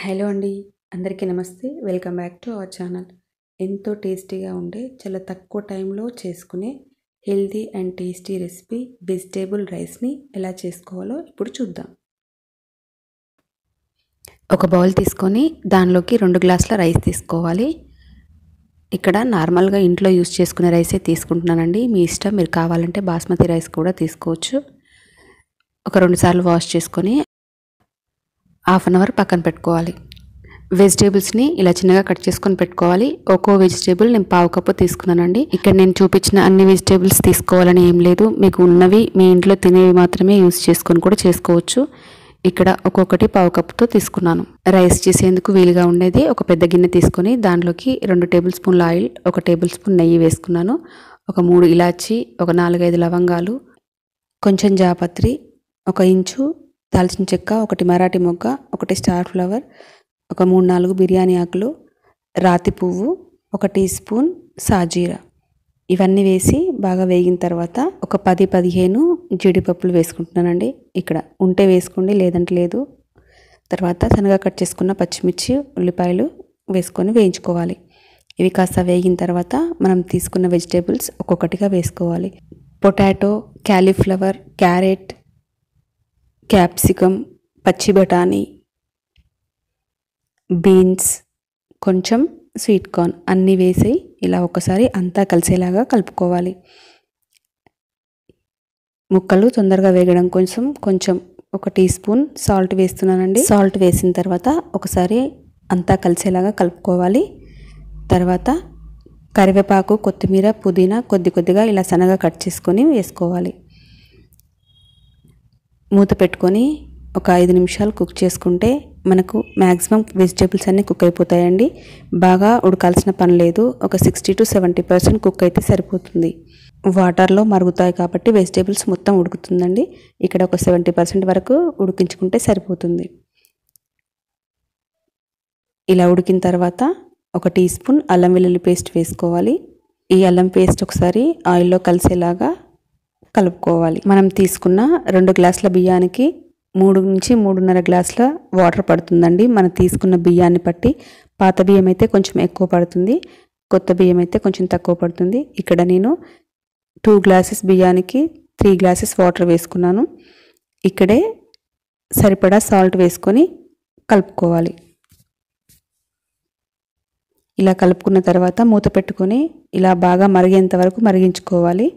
Hello అండి. అందరికీ నమస్తే. Welcome back to our channel. ఎంతో టేస్టీగా ఉండే చాలా తక్కువ టైంలో చేసుకునే healthy and tasty recipe vegetable రైస్ని ఎలా చేసుకోవాలో ఇప్పుడు చూద్దాం. ఒక బౌల్ తీసుకొని దానిలోకి 2 గ్లాసుల రైస్ తీసుకోవాలి. ఇక్కడ నార్మల్గా ఇంట్లో యూస్ చేసుకునే రైసే తీసుకుంటున్నానండి. మీ ఇష్టం, మీరు కావాలంటే బాస్మతి రైస్ కూడా తీసుకోవచ్చు. ఒక 2 సార్లు వాష్ చేసుకొని హాఫ్ అన్ అవర్ పక్కన పెట్టుకోవాలి. వెజిటేబుల్స్ని ఇలా చిన్నగా కట్ చేసుకొని పెట్టుకోవాలి. ఒక్కో వెజిటేబుల్ నేను 1/2 కప్పు తీసుకున్నానండి. ఇక్కడ నేను చూపించిన అన్ని వెజిటేబుల్స్ తీసుకోవాలని ఏం లేదు. మీకు ఉన్నవి మీ ఇంట్లో తినేవి మాత్రమే యూస్ చేసుకొని కూడా చేసుకోవచ్చు. ఇక్కడ ఒక్కొక్కటి 1/2 కప్పుతో తీసుకున్నాను. రైస్ చేసేందుకు వీలుగా ఉండేది ఒక పెద్ద గిన్నె తీసుకొని దాంట్లోకి 2 టేబుల్ స్పూన్ల ఆయిల్, 1 టేబుల్ స్పూన్ నెయ్యి వేసుకున్నాను. ఒక 3 ఇలాచి, ఒక 4-5 లవంగాలు, కొంచెం జాపత్రి, 1 ఇంచు దాల్చిన చెక్క, 1 మరాఠీ మొగ్గ, 1 స్టార్ ఫ్లవర్, ఒక 3-4 బిర్యానీ ఆకులు, రాతి పువ్వు, 1 టీ స్పూన్ సాజీరా, ఇవన్నీ వేసి బాగా వేగిన తర్వాత ఒక 10-15 జీడిపప్పులు వేసుకుంటున్నానండి. ఇక్కడ ఉంటే వేసుకోండి, లేదంటే లేదు. తర్వాత సన్నగా కట్ చేసుకున్న పచ్చిమిర్చి, ఉల్లిపాయలు వేసుకొని వేయించుకోవాలి. ఇవి కాస్త వేగిన తర్వాత మనం తీసుకున్న వెజిటేబుల్స్ ఒక్కొక్కటిగా వేసుకోవాలి. పొటాటో, క్యాలీఫ్లవర్, క్యారెట్, క్యాప్సికమ్, పచ్చి బఠానీ, బీన్స్, కొంచెం స్వీట్ కార్న్ అన్నీ వేసి ఇలా ఒకసారి అంతా కలిసేలాగా కలుపుకోవాలి. ముక్కలు తొందరగా వేగడం కోసం కొంచెం 1 టీ స్పూన్ సాల్ట్ వేస్తున్నానండి. సాల్ట్ వేసిన తర్వాత ఒకసారి అంతా కలిసేలాగా కలుపుకోవాలి. తర్వాత కరివేపాకు, కొత్తిమీర, పుదీనా కొద్దిగా ఇలా సన్నగా కట్ చేసుకొని వేసుకోవాలి. మూత పెట్టుకొని ఒక 5 నిమిషాలు కుక్ చేసుకుంటే మనకు మ్యాక్సిమం వెజిటేబుల్స్ అన్నీ కుక్ అయిపోతాయండి. బాగా ఉడకాల్సిన పని లేదు. ఒక 60-70% కుక్ అయితే సరిపోతుంది. వాటర్లో మరుగుతాయి కాబట్టి వెజిటేబుల్స్ మొత్తం ఉడుకుతుందండి. ఇక్కడ ఒక 70% వరకు ఉడికించుకుంటే సరిపోతుంది. ఇలా ఉడికిన తర్వాత 1 టీ స్పూన్ అల్లం వెల్లుల్లి పేస్ట్ వేసుకోవాలి. ఈ అల్లం పేస్ట్ ఒకసారి ఆయిల్లో కలిసేలాగా కలుపుకోవాలి. మనం తీసుకున్న 2 గ్లాసుల బియ్యానికి 3 నుంచి 3.5 గ్లాసుల వాటర్ పడుతుందండి. మనం తీసుకున్న బియ్యాన్ని బట్టి. పాత బియ్యం అయితే కొంచెం ఎక్కువ పడుతుంది, కొత్త బియ్యం అయితే కొంచెం తక్కువ పడుతుంది. ఇక్కడ నేను 2 గ్లాసెస్ బియ్యానికి 3 గ్లాసెస్ వాటర్ వేసుకున్నాను. ఇక్కడే సరిపడా సాల్ట్ వేసుకొని కలుపుకోవాలి. ఇలా కలుపుకున్న తర్వాత మూత పెట్టుకొని ఇలా బాగా మరిగేంత వరకు మరిగించుకోవాలి.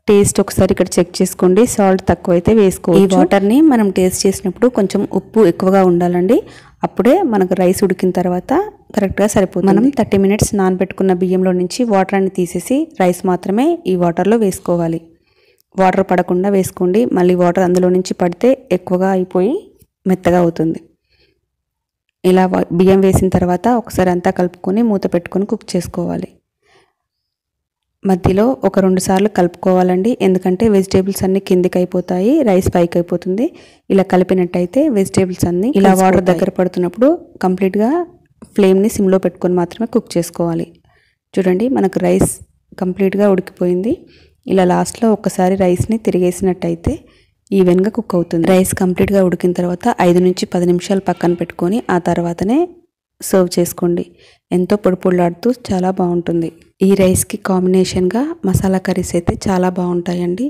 టేస్ట్ ఒకసారి ఇక్కడ చెక్ చేసుకోండి. సాల్ట్ తక్కువైతే వేసుకోవచ్చు. ఈ వాటర్ని మనం టేస్ట్ చేసినప్పుడు కొంచెం ఉప్పు ఎక్కువగా ఉండాలండి. అప్పుడే మనకు రైస్ ఉడికిన తర్వాత కరెక్ట్గా సరిపోతుంది. మనం 30 మినిట్స్ నానబెట్టుకున్న బియ్యంలో నుంచి వాటర్ని తీసేసి రైస్ మాత్రమే ఈ వాటర్లో వేసుకోవాలి. వాటర్ పడకుండా వేసుకోండి. మళ్ళీ వాటర్ అందులో నుంచి పడితే ఎక్కువగా అయిపోయి మెత్తగా అవుతుంది. ఇలా బియ్యం వేసిన తర్వాత ఒకసారి అంతా కలుపుకొని మూత పెట్టుకొని కుక్ చేసుకోవాలి. మధ్యలో ఒక 2 సార్లు కలుపుకోవాలండి. ఎందుకంటే వెజిటేబుల్స్ అన్నీ కిందికి అయిపోతాయి, రైస్ పైకి అయిపోతుంది. ఇలా కలిపినట్టయితే వెజిటేబుల్స్ అన్నీ ఇలా వాటర్ దగ్గర పడుతున్నప్పుడు కంప్లీట్గా ఫ్లేమ్ని సిమ్లో పెట్టుకొని మాత్రమే కుక్ చేసుకోవాలి. చూడండి, మనకు రైస్ కంప్లీట్గా ఉడికిపోయింది. ఇలా లాస్ట్లో ఒకసారి రైస్ని తిరిగేసినట్టయితే ఈవెన్గా కుక్ అవుతుంది. రైస్ కంప్లీట్గా ఉడికిన తర్వాత 5 నుంచి 10 నిమిషాలు పక్కన పెట్టుకొని ఆ తర్వాతనే సర్వ్ చేసుకోండి. ఎంతో పొడిలాడుతూ చాలా బాగుంటుంది. ఈ రైస్కి కాంబినేషన్గా మసాలా కర్రీస్ అయితే చాలా బాగుంటాయండి.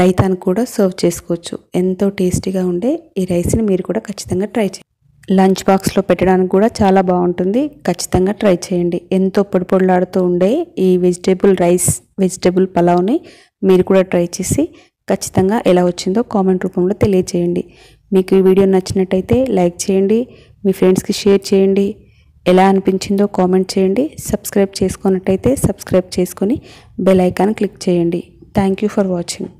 రైతాను కూడా సర్వ్ చేసుకోవచ్చు. ఎంతో టేస్టీగా ఉండే ఈ రైస్ని మీరు కూడా ఖచ్చితంగా ట్రై చేయండి. లంచ్ బాక్స్లో పెట్టడానికి కూడా చాలా బాగుంటుంది. ఖచ్చితంగా ట్రై చేయండి. ఎంతో పొడిలాడుతూ ఉండే ఈ వెజిటేబుల్ పలావ్ని మీరు కూడా ట్రై చేసి ఖచ్చితంగా ఎలా వచ్చిందో కామెంట్ రూపంలో తెలియచేయండి. మీకు ఈ వీడియో నచ్చినట్టయితే లైక్ చేయండి, మీ ఫ్రెండ్స్కి షేర్ చేయండి. ఎలా అనిపించిందో కామెంట్ చేయండి. సబ్స్క్రైబ్ చేసుకున్నట్టయితే సబ్స్క్రైబ్ చేసుకొని బెల్ ఐకాన్ క్లిక్ చేయండి. Thank you for watching.